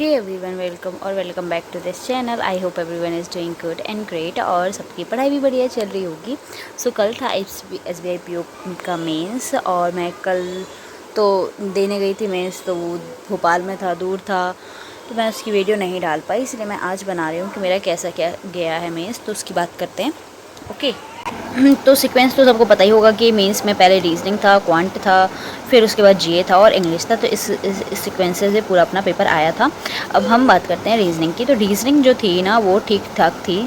Hey everyone, welcome back to this channel. I hope everyone is doing good and great और सबकी पढ़ाई भी बढ़िया चल रही होगी। सो कल था SBI PO का मेंस और मैं कल तो देने गई थी मेंस, तो वो भोपाल में था, दूर था, तो मैं उसकी वीडियो नहीं डाल पाई, इसलिए मैं आज बना रही हूँ कि मेरा कैसा क्या गया है मेंस। तो उसकी बात करते हैं। ओके। तो सीक्वेंस तो सबको पता ही होगा कि मेंस में पहले रीजनिंग था, क्वांट था, फिर उसके बाद GA था और इंग्लिश था। तो इस सीक्वेंस से पूरा अपना पेपर आया था। अब हम बात करते हैं रीजनिंग की। तो रीजनिंग जो थी ना, वो ठीक ठाक थी,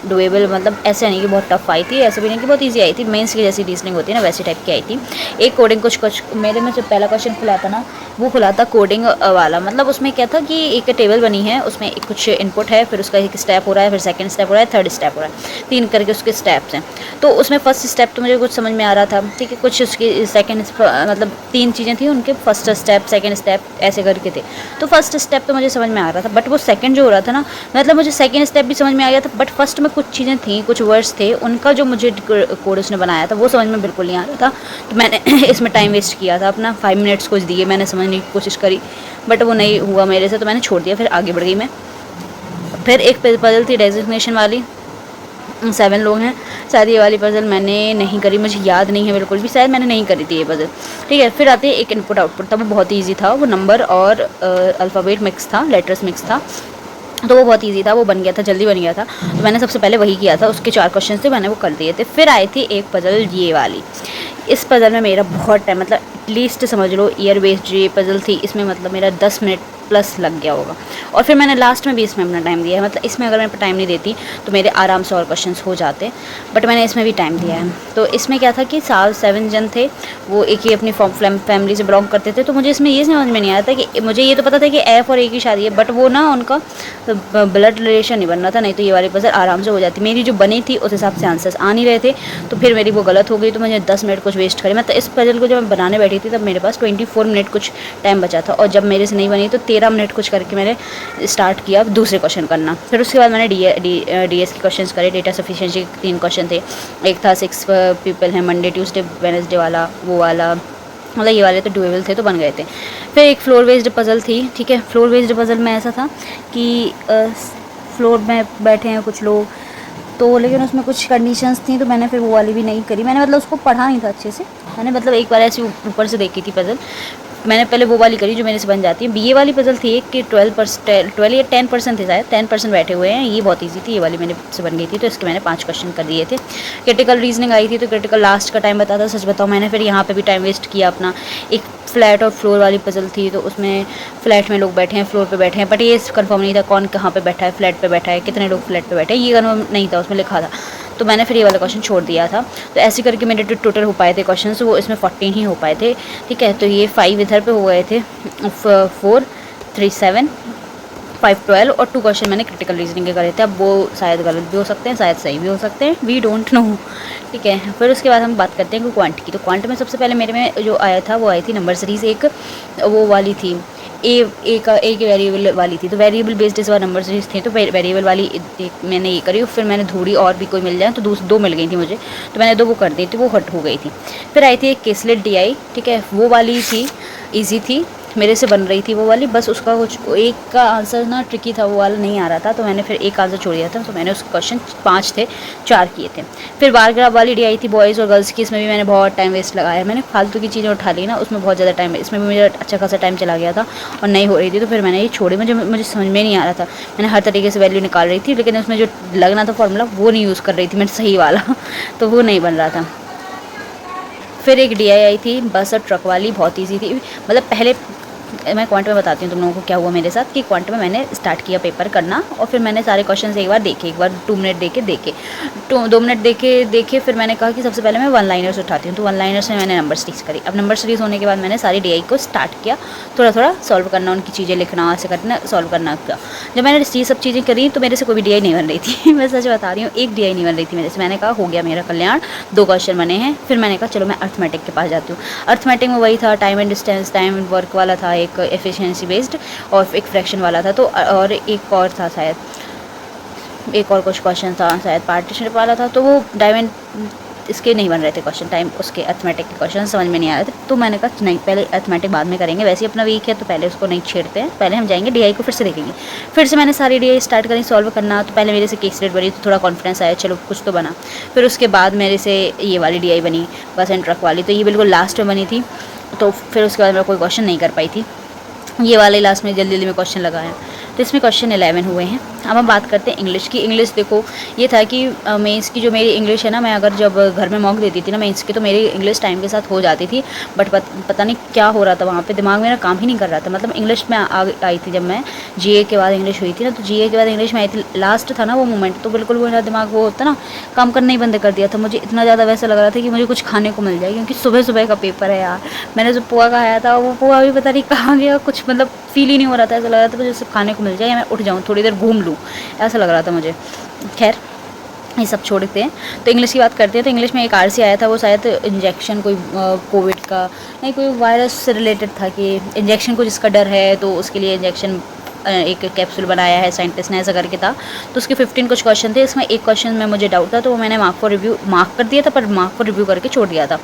डुएबल, मतलब ऐसे नहीं कि बहुत टफ आई थी, ऐसे भी नहीं कि बहुत इजी आई थी। मेंस की जैसी रीजनिंग होती है ना, वैसी टाइप की आई थी। एक कोडिंग कुछ मेरे में जो पहला क्वेश्चन खुला था ना, वो खुला था कोडिंग वाला। मतलब उसमें क्या था कि एक टेबल बनी है, उसमें कुछ इनपुट है, फिर उसका एक स्टेप हो रहा है, फिर सेकंड स्टेप हो रहा है, थर्ड स्टेप हो रहा है, 3 करके उसके स्टेप्स हैं। तो उसमें फर्स्ट स्टेप तो मुझे कुछ समझ में आ रहा था, ठीक है। कुछ उसकी सेकंड, मतलब 3 चीज़ें थी, उनके फर्स्ट स्टेप सेकंड स्टेप ऐसे करके थे। तो फर्स्ट स्टेप तो मुझे समझ में आ रहा था, बट वो सेकंड जो हो रहा था ना, मतलब मुझे सेकंड स्टेप भी समझ में आ गया था, बट फर्स्ट में कुछ चीज़ें थी, कुछ वर्ड्स थे, उनका जो मुझे कोड उसने बनाया था वो समझ में बिल्कुल नहीं आ रहा था। तो मैंने इसमें टाइम वेस्ट किया था अपना, 5 मिनट्स कुछ दिए, मैंने समझने की कोशिश करी, बट वो नहीं हुआ मेरे से, तो मैंने छोड़ दिया, फिर आगे बढ़ गई मैं। फिर एक पजल थी डेजिग्नेशन वाली, 7 लोग हैं। शायद ये वाली पजल मैंने नहीं करी, मुझे याद नहीं है बिल्कुल भी, शायद मैंने नहीं करी थी ये पजल, ठीक है। फिर आती है एक इनपुट आउटपुट था, वो बहुत ईजी था, वो नंबर और अल्फ़ाबेट मिक्स था, लेटर्स मिक्स था, तो वो बहुत इजी था, वो बन गया था, जल्दी बन गया था। तो मैंने सबसे पहले वही किया था, उसके 4 क्वेश्चन थे, मैंने वो कर दिए थे। फिर आई थी एक पजल ये वाली। इस पजल में मेरा बहुत टाइम, मतलब एटलीस्ट समझ लो ईयर बेस्ड ये पजल थी, इसमें मतलब मेरा 10 मिनट प्लस लग गया होगा। और फिर मैंने लास्ट में भी इसमें अपना टाइम दिया है, मतलब इसमें अगर मैं टाइम नहीं देती तो मेरे आराम से और क्वेश्चंस हो जाते, बट मैंने इसमें भी टाइम दिया है। तो इसमें क्या था कि 7 जन थे, वो एक ही अपनी फैमिली से बिलोंग करते थे। तो मुझे इसमें ये समझ में नहीं आया था कि, मुझे ये तो पता था कि F और A की शादी है, बट वो ना उनका ब्लड रिलेशन नहीं बन रहा था, नहीं तो ये वाली पजल आराम से हो जाती। मेरी जो बनी थी उस हिसाब से आंसर्स आ नहीं रहे थे, तो फिर मेरी वो गलत हो गई, तो मुझे 10 मिनट कुछ वेस्ट करे। मतलब इस पजल को जब मैं बनाने बैठी थी तब मेरे पास 24 मिनट कुछ टाइम बचा था, और जब मेरे से नहीं बनी तो 13 मिनट कुछ करके मैंने स्टार्ट किया दूसरे क्वेश्चन करना। फिर उसके बाद मैंने DS के क्वेश्चन करे। डेटा सफिशिएंसी के 3 क्वेश्चन थे, एक था 6 पीपल हैं, मंडे ट्यूसडे वेडनेसडे वाला, वो वाला, मतलब ये वाले तो डुएबल थे, तो बन गए थे। फिर एक फ्लोर बेस्ड पजल थी, ठीक है। फ्लोर बेस्ड पजल में ऐसा था कि फ्लोर में बैठे हैं कुछ लोग, तो लेकिन उसमें कुछ कंडीशंस थी, तो मैंने फिर वो वाली भी नहीं करी। मैंने मतलब उसको पढ़ा नहीं था अच्छे से, मैंने मतलब एक बार ऐसी ऊपर से देखी थी पजल, मैंने पहले वो वाली करी जो मेरे से बन जाती है। BA वाली पजल थी एक कि 12 या 10% थे, शायद 10% बैठे हुए हैं, ये बहुत ईजी थी, ये वाली मेरे से बन गई थी, तो इसके मैंने 5 क्वेश्चन कर दिए थे। क्रिटिकल रीजनिंग आई थी, तो क्रिटिकल लास्ट का टाइम बताता, सच बताओ मैंने फिर यहाँ पे भी टाइम वेस्ट किया अपना। एक फ्लैट और फ्लोर वाली पजल थी, तो उसमें फ्लैट में लोग बैठे हैं, फ्लोर पे बैठे हैं, बट ये कंफर्म नहीं था कौन कहाँ पे बैठा है, फ्लैट पे बैठा है, कितने लोग फ्लैट पे बैठे हैं, ये कंफर्म नहीं था, उसमें लिखा था, तो मैंने फिर ये वाला क्वेश्चन छोड़ दिया था। तो ऐसे करके मेरे टोटल हो पाए थे क्वेश्चन, वो इसमें 14 ही हो पाए थे, ठीक है। तो ये 5 इधर पे हो गए थे, 4 3 7 5 12, और 2 क्वेश्चन मैंने क्रिटिकल रीजनिंग के करे थे। अब वो शायद गलत भी हो सकते हैं, शायद सही भी हो सकते हैं, वी डोंट नो, ठीक है। फिर उसके बाद हम बात करते हैं क्वांट की। तो क्वांट में सबसे पहले मेरे में जो आया था वो आई थी नंबर सीरीज़, एक वो वाली थी, एक वेरिएबल वाली थी, तो वेरिएबल बेस्ड इस बार नंबर सीरीज थी, तो वेरिएबल वाली एक मैंने ये करी। फिर मैंने थोड़ी और भी कोई मिल जाए, तो 2 मिल गई थी मुझे, तो मैंने 2 वो कर दी थी, वो हट हो गई थी। फिर आई थी एक केसलेट DI, ठीक है, वो वाली थी, ईजी थी, मेरे से बन रही थी वो वाली, बस उसका कुछ एक का आंसर ना ट्रिकी था, वो वाला नहीं आ रहा था, तो मैंने फिर एक आंसर छोड़ दिया था, तो मैंने उसके क्वेश्चन 5 थे, 4 किए थे। फिर बार ग्राफ वाली DI थी, बॉयज़ और गर्ल्स की, इसमें भी मैंने बहुत टाइम वेस्ट लगाया, मैंने फालतू की चीज़ें उठा ली ना, उसमें बहुत ज़्यादा टाइम, इसमें भी मेरा अच्छा खासा टाइम चला गया था और नहीं हो रही थी, तो फिर मैंने ये छोड़ी। मुझे समझ में नहीं आ रहा था, मैंने हर तरीके से वैल्यू निकाल रही थी, लेकिन उसमें जो लगना था फॉर्मूला वो नहीं यूज़ कर रही थी मैं, सही वाला तो वो नहीं बन रहा था। फिर एक DI आई थी बस और ट्रक वाली, बहुत ईजी थी। मतलब पहले मैं क्वांट में बताती हूँ तुम लोगों को क्या हुआ मेरे साथ, कि क्वांट में मैंने स्टार्ट किया पेपर करना, और फिर मैंने सारे क्वेश्चन एक बार देखे, एक बार 2 मिनट देखे 2 मिनट देखे, फिर मैंने कहा कि सबसे पहले मैं 1 लाइनर्स उठाती हूँ, तो 1 लाइनर्स में मैंने नंबर सीरीज करी। अब नंबर सीरीज होने के बाद मैंने सारी DI को स्टार्ट किया, थोड़ा थोड़ा सॉल्व करना, उनकी चीज़ें लिखना, ऐसे करना, सॉल्व करना का। जब मैंने ये सब चीज़ें करी तो मेरे से कोई भी DI नहीं बन रही थी मैं सच बता रही हूँ, एक DI नहीं बन रही थी मेरे से। मैंने कहा हो गया मेरा कल्याण, 2 क्वेश्चन बने हैं। फिर मैंने कहा चलो मैं अर्थमेटिक के पास जाती हूँ। अर्थमेटिक में वही था, time and distance, time and work वाला था, एक एफिशिएंसी बेस्ड, और एक फ्रैक्शन वाला था, तो और एक और था शायद, एक और कुछ क्वेश्चन था शायद पार्टीशनशिप वाला था, तो वो डायमंड इसके नहीं बन रहे थे क्वेश्चन, टाइम उसके अर्थमेटिक के क्वेश्चन समझ में नहीं आ रहे थे। तो मैंने कहा नहीं, पहले अर्थमेटिक बाद में करेंगे, वैसे ही अपना वीक है तो पहले उसको नहीं छेड़ते हैं, पहले हम जाएंगे DI को फिर से देखेंगे। फिर से मैंने सारी DI स्टार्ट करी सॉल्व करना। तो पहले मेरे से केस रेट बनी तो थोड़ा कॉन्फिडेंस आया, चलो कुछ तो बना। फिर उसके बाद मेरे से ये वाली DI बनी, बस एंड ट्रक वाली, तो ये बिल्कुल लास्ट में बनी थी। तो फिर उसके बाद मैं कोई क्वेश्चन नहीं कर पाई थी, ये वाले लास्ट में जल्दी जल्दी में क्वेश्चन लगाया। तो इसमें क्वेश्चन 11 हुए हैं। अब हम बात करते हैं इंग्लिश की। इंग्लिश देखो ये था कि मेंस की जो मेरी इंग्लिश है ना, मैं अगर जब घर में मॉक देती थी ना मेंस की, तो मेरी इंग्लिश टाइम के साथ हो जाती थी। बट पता नहीं क्या हो रहा था वहाँ पे, दिमाग मेरा काम ही नहीं कर रहा था। मतलब इंग्लिश में आई थी जब मैं GA के बाद इंग्लिश हुई थी ना, तो GA के बाद इंग्लिश में आई थी, लास्ट था ना वो मोमेंट, तो बिल्कुल मेरा दिमाग वो होता ना काम करना ही बंद कर दिया था। मुझे इतना ज़्यादा वैसा लग रहा था कि मुझे कुछ खाने को मिल जाए, क्योंकि सुबह सुबह का पेपर है यार। मैंने जो पोहा खाया था वो पोहा भी पता नहीं कहाँ गया, कुछ मतलब फील ही नहीं हो रहा था। ऐसा लग रहा था मुझे सिर्फ खाने को मिल जाए या मैं उठ जाऊँ थोड़ी देर घूम लूँ, ऐसा लग रहा था मुझे। खैर ये सब छोड़ते हैं, तो इंग्लिश की बात करते हैं। तो इंग्लिश में एक RC आया था, वो शायद इंजेक्शन कोई कोविड का नहीं, कोई वायरस से रिलेटेड था कि इंजेक्शन को जिसका डर है तो उसके लिए इंजेक्शन एक कैप्सूल बनाया है साइंटिस्ट ने, ऐसा करके था। तो उसके 15 कुछ क्वेश्चन थे, इसमें एक क्वेश्चन में मुझे डाउट था, तो वो मैंने मार्क कर दिया था, पर मार्क को रिव्यू करके छोड़ दिया था।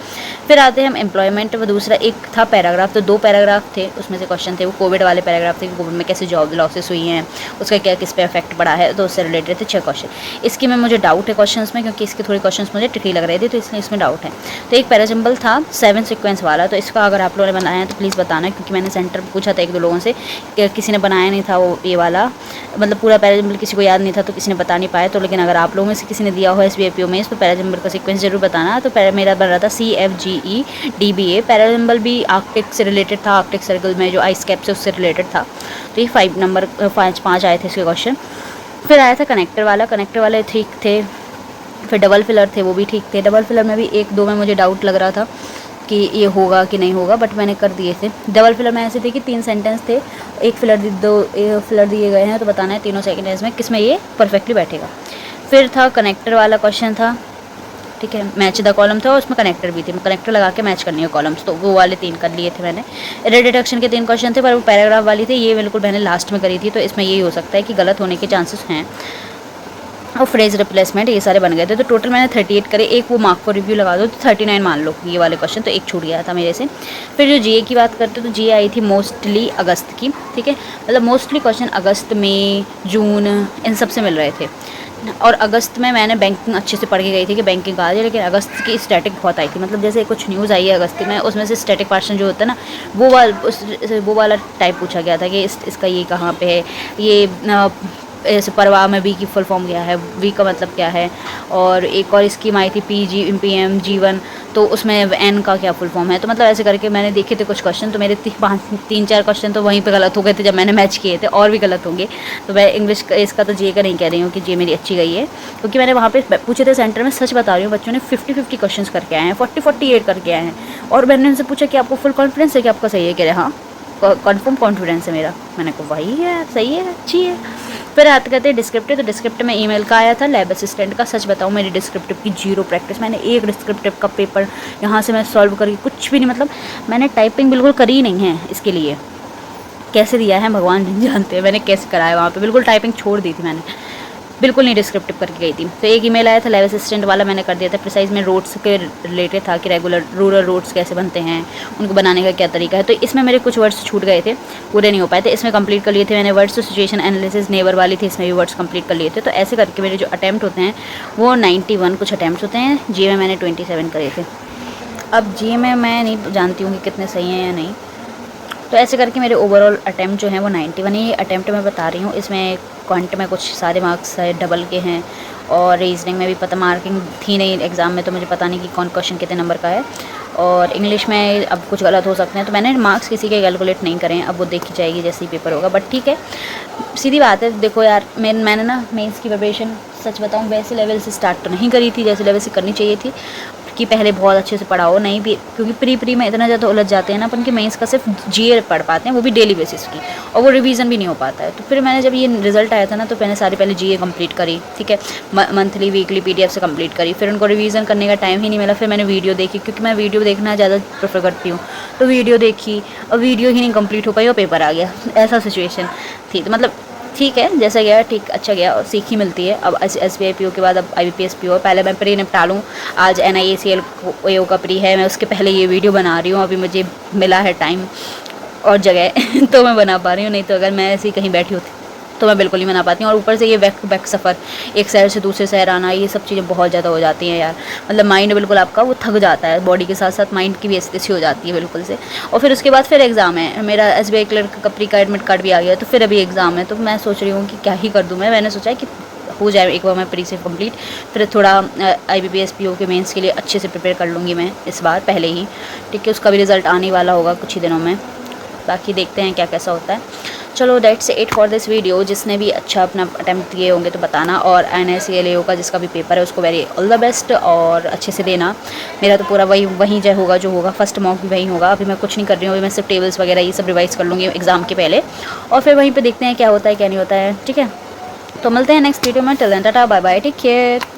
फिर आते हैं हम एम्प्लॉयमेंट, वो दूसरा एक था पैराग्राफ, तो 2 पैराग्राफ थे, उसमें से क्वेश्चन थे वो कोविड वाले पैराग्राफ थे कि कोविड में कैसे जॉब लॉसेस हुई हैं, उसका क्या किस पे इफेक्ट पड़ा है, तो उससे रिलेटेड थे 6 क्वेश्चन। इसकी में मुझे डाउट है क्वेश्चन में, क्योंकि इसके थोड़े क्वेश्चन मुझे ट्रिकी लग रहे थे, तो इसलिए इसमें डाउट है। तो एक पैरासिम्बल था 7 सीक्वेंस वाला, तो इसका अगर आप लोगों ने बनाया है तो प्लीज़ बताना, क्योंकि मैंने सेंटर पूछा था 1-2 लोगों से, किसी ने बनाया नहीं था वो ये वाला, मतलब पूरा पैरासिम्बल किसी को याद नहीं था, तो किसी ने बता नहीं पाया। तो लेकिन अगर आप लोगों में से किसी ने दिया हो SBI PO में, तो पैरासिम्बल का सीक्वेंस जरूर बताना। तो मेरा बन रहा था CFGE DBA, पैरासिम्बल भी आर्कटिक से रिलेटेड था, आर्कटिक सर्कल में जो आइस कैप से उससे रिलेटेड था। तो ये 5 आए थे इसके क्वेश्चन। फिर आया था कनेक्टर वाले ठीक थे। फिर डबल फिलर थे, वो भी ठीक थे। डबल फिलर में भी 1-2 में मुझे डाउट लग रहा था कि ये होगा कि नहीं होगा, बट मैंने कर दिए थे। डबल फिलर में ऐसे थे कि 3 सेंटेंस थे, एक फिलर दिए गए हैं, तो बताना है तीनों सेंटेंस में किस में ये परफेक्टली बैठेगा। फिर था कनेक्टर वाला क्वेश्चन था, ठीक है, मैच द कॉलम था और उसमें कनेक्टर भी थे, कनेक्टर लगा के मैच करनी है कॉलम्स, तो वो वाले 3 कर लिए थे मैंने। एरर डिटेक्शन के 3 क्वेश्चन थे, पर वो पैराग्राफ वाली थे, ये बिल्कुल मैंने लास्ट में करी थी, तो इसमें यही हो सकता है कि गलत होने के चांसेस हैं। और फ्रेज रिप्लेसमेंट ये सारे बन गए थे। तो टोटल मैंने 38 करे, एक वो मार्क को रिव्यू लगा दो तो 39 मान लो ये वाले क्वेश्चन, तो एक छूट गया था मेरे से। फिर जो GA की बात करते तो GA आई थी मोस्टली अगस्त की, ठीक है, मतलब मोस्टली क्वेश्चन अगस्त में, जून, इन सब से मिल रहे थे। और अगस्त में मैंने बैंकिंग अच्छे से पढ़ के गई थी कि बैंकिंग आ जाए, लेकिन अगस्त की स्टैटिक बहुत आई थी, मतलब जैसे कुछ न्यूज़ आई है अगस्त में, उसमें से स्टैटिक पर्सन जो होता है ना, वो वाला टाइप पूछा गया था कि इसका ये कहाँ पे है, ये ऐसे परवाह में वी की फुल फॉर्म क्या है, वी का मतलब क्या है। और एक और स्कीम आई थी PM जीवन, तो उसमें N का क्या फुल फॉर्म है। तो मतलब ऐसे करके मैंने देखे थे कुछ क्वेश्चन, तो मेरे 3-4 क्वेश्चन तो वहीं पे गलत हो गए थे जब मैंने मैच किए थे, और भी गलत होंगे। तो मैं इंग्लिश इसका तो GA का नहीं कह रही हूँ कि GA मेरी अच्छी गई है, क्योंकि मैंने वहाँ पे पूछे थे सेंटर में, सच बता रही हूँ, बच्चों ने 50-50 क्वेश्चन करके आए हैं, 40-48 करके आए हैं। और मैंने उनसे पूछा कि आपको फुल कॉन्फिडेंस है कि आपका सही है, कह रहे हाँ कन्फर्म कॉन्फिडेंस है मेरा। मैंने कहा वही है, सही है, अच्छी है। फिर आते कहते हैं डिस्क्रिप्टिव, तो डिस्क्रिप्टिव में ईमेल का आया था लैब असिस्टेंट का। सच बताऊँ मेरी डिस्क्रिप्टिव की 0 प्रैक्टिस, मैंने एक डिस्क्रिप्टिव का पेपर यहाँ से मैं सॉल्व करके कुछ भी नहीं, मतलब मैंने टाइपिंग बिल्कुल करी नहीं है इसके लिए। कैसे दिया है भगवान जानते हैं मैंने कैसे कराया, वहाँ पे बिल्कुल टाइपिंग छोड़ दी थी मैंने, बिल्कुल नहीं डिस्क्रिप्टिव करके गई थी। तो एक ईमेल आया था लैब असिस्टेंट वाला, मैंने कर दिया था। प्रिसाइज में रोड्स के रिलेटेड था कि रूरल रोड्स कैसे बनते हैं, उनको बनाने का क्या तरीका है। तो इसमें मेरे कुछ वर्ड्स छूट गए थे, पूरे नहीं हो पाए थे, इसमें कंप्लीट कर लिए थे मैंने वर्ड्स। तो सिचुएशन एनालिसिस नेबर वाली थी, इसमें भी वर्ड्स कंप्लीट कर लिए थे। तो ऐसे करके मेरे जो अटैम्प्ट होते हैं वो 91 कुछ अटैम्प्ट होते हैं। GA में मैंने 27 करे थे। अब GA में मैं नहीं जानती हूँ कि कितने सही हैं या नहीं, तो ऐसे करके मेरे ओवरऑल अटैम्प्ट जो हैं वो 91 ही अटैम्प्ट मैं बता रही हूँ। इसमें क्वांट में कुछ सारे मार्क्स डबल के हैं, और रीजनिंग में भी पता मार्किंग थी नहीं एग्ज़ाम में, तो मुझे पता नहीं कि कौन क्वेश्चन कितने नंबर का है। और इंग्लिश में अब कुछ गलत हो सकते हैं, तो मैंने मार्क्स किसी के कैलकुलेट नहीं करें, अब वो देखी जाएगी जैसे ही पेपर होगा। बट ठीक है, सीधी बात है, देखो यार मैंने ना मेंस की प्रिपरेशन सच बताऊँ वैसे लेवल से स्टार्ट तो नहीं करी थी जैसे लेवल से करनी चाहिए थी, कि पहले बहुत अच्छे से पढ़ाओ, नहीं भी, क्योंकि प्री में इतना ज़्यादा उलझ जाते हैं ना अपन कि मेंस का सिर्फ GA पढ़ पाते हैं, वो भी डेली बेसिस की, और वो रिवीजन भी नहीं हो पाता है। तो फिर मैंने जब ये रिजल्ट आया था ना, तो मैंने पहले GA कंप्लीट करी, ठीक है, मंथली वीकली PDF से कंप्लीट करी। फिर उनको रिवीजन करने का टाइम ही नहीं मिला, फिर मैंने वीडियो देखी, क्योंकि मैं वीडियो देखना ज़्यादा प्रेफर करती हूँ। तो वीडियो देखी और वीडियो ही नहीं कंप्लीट हो पाई और पेपर आ गया, ऐसा सिचुएशन थी। तो मतलब ठीक है, जैसा गया ठीक अच्छा गया और सीख ही मिलती है। अब SBI PO के बाद अब IBPS PO। पहले मैं प्री निपटा लूँ, आज NIACL AO का प्री है, मैं उसके पहले ये वीडियो बना रही हूँ। अभी मुझे मिला है टाइम और जगह तो मैं बना पा रही हूँ, नहीं तो अगर मैं ऐसे ही कहीं बैठी होती तो मैं बिल्कुल नहीं बना पाती हूँ। और ऊपर से ये बैक टू बैक सफ़र, एक शहर से दूसरे शहर आना, ये सब चीज़ें बहुत ज़्यादा हो जाती हैं यार। मतलब माइंड बिल्कुल आपका वो थक जाता है, बॉडी के साथ साथ माइंड की भी ऐसी हो जाती है बिल्कुल से। और फिर उसके बाद फिर एग्ज़ाम है मेरा, SBI क्लर्क का प्री का एडमिट कार्ड भी आ गया, तो फिर अभी एग्ज़ाम है। तो मैं सोच रही हूँ कि क्या ही कर दूँ मैंने सोचा है कि हो जाए एक बार मैं प्री से कंप्लीट, फिर थोड़ा IBPS PO के मेंस के लिए अच्छे से प्रिपेयर कर लूँगी मैं इस बार पहले ही। ठीक है, उसका भी रिज़ल्ट आने वाला होगा कुछ ही दिनों में, बाकी देखते हैं क्या कैसा होता है। चलो that's it for this video. जिसने भी अच्छा अपना अटैम्प्ट किए होंगे तो बताना, और NIACL AO का जिसका भी पेपर है उसको वेरी ऑल द बेस्ट और अच्छे से देना। मेरा तो पूरा वहीं जो होगा फर्स्ट मॉक भी वहीं होगा। अभी मैं कुछ नहीं कर रही हूँ, अभी मैं सिर्फ टेबल्स वगैरह ये सब रिवाइज़ कर लूँगी एग्ज़ाम के पहले, और फिर वहीं पर देखते हैं क्या होता है क्या नहीं होता है। ठीक है, तो मिलते हैं नेक्स्ट वीडियो में। Till then tata bye bye, take care.